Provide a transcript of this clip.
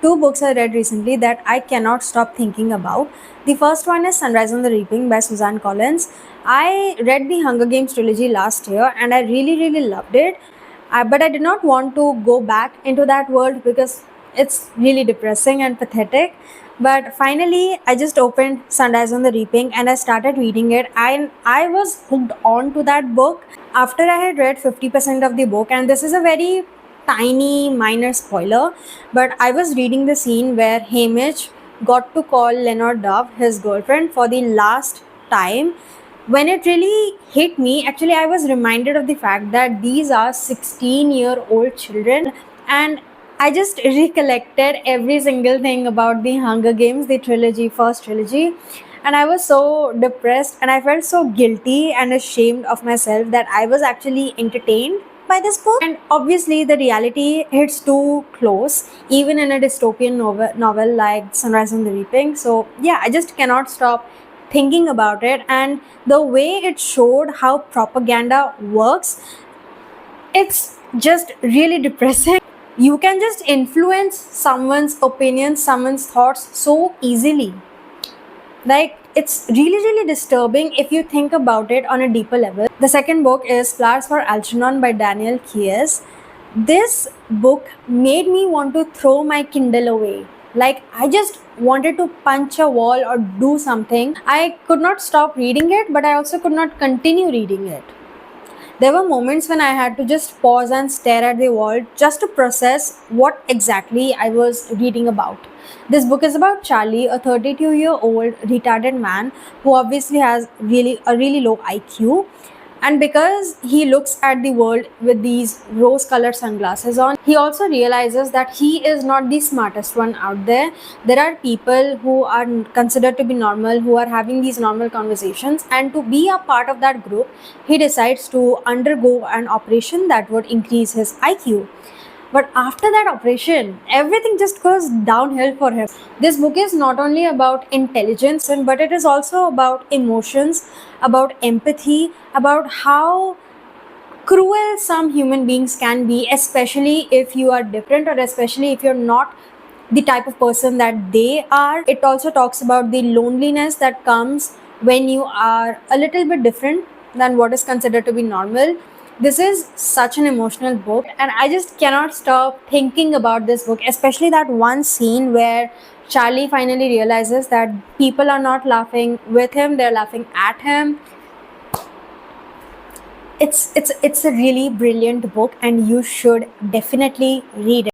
two books I read recently that I cannot stop thinking about. The first one is Sunrise on the Reaping by Suzanne Collins. I read the Hunger Games trilogy last year and I really loved it. But I did not want to go back into that world because it's really depressing and pathetic. But finally, I just opened Sunrise on the Reaping and I started reading it. I was hooked on to that book after I had read 50% of the book. And this is a very tiny, minor spoiler, but I was reading the scene where Hamish got to call Leonard Dove, his girlfriend, for the last time. When it really hit me, actually, I was reminded of the fact that these are 16-year-old children, and I just recollected every single thing about the Hunger Games, the trilogy, first trilogy, and I was so depressed and I felt so guilty and ashamed of myself that I was actually entertained by this book. And obviously, the reality hits too close, even in a dystopian novel like Sunrise on the Reaping. So, yeah, I just cannot stop thinking about it. And the way it showed how propaganda works, it's just really depressing. You can just influence someone's opinions, someone's thoughts so easily. Like, it's really disturbing if you think about it on a deeper level. The second book is Flowers for Algernon by Daniel Keyes. This book made me want to throw my Kindle away. Like, I just wanted to punch a wall or do something. I could not stop reading it, but I also could not continue reading it. There were moments when I had to just pause and stare at the wall just to process what exactly I was reading about. This book is about Charlie, a 32-year-old retarded man who obviously has really low IQ. And because he looks at the world with these rose-colored sunglasses on, he also realizes that he is not the smartest one out there. There are people who are considered to be normal, who are having these normal conversations, and to be a part of that group, he decides to undergo an operation that would increase his IQ. But after that operation, everything just goes downhill for him. This book is not only about intelligence, but it is also about emotions, about empathy, about how cruel some human beings can be, especially if you are different or especially if you're not the type of person that they are. It also talks about the loneliness that comes when you are a little bit different than what is considered to be normal. This is such an emotional book, and I just cannot stop thinking about this book, especially that one scene where Charlie finally realizes that people are not laughing with him, they're laughing at him. It's a really brilliant book and you should definitely read it.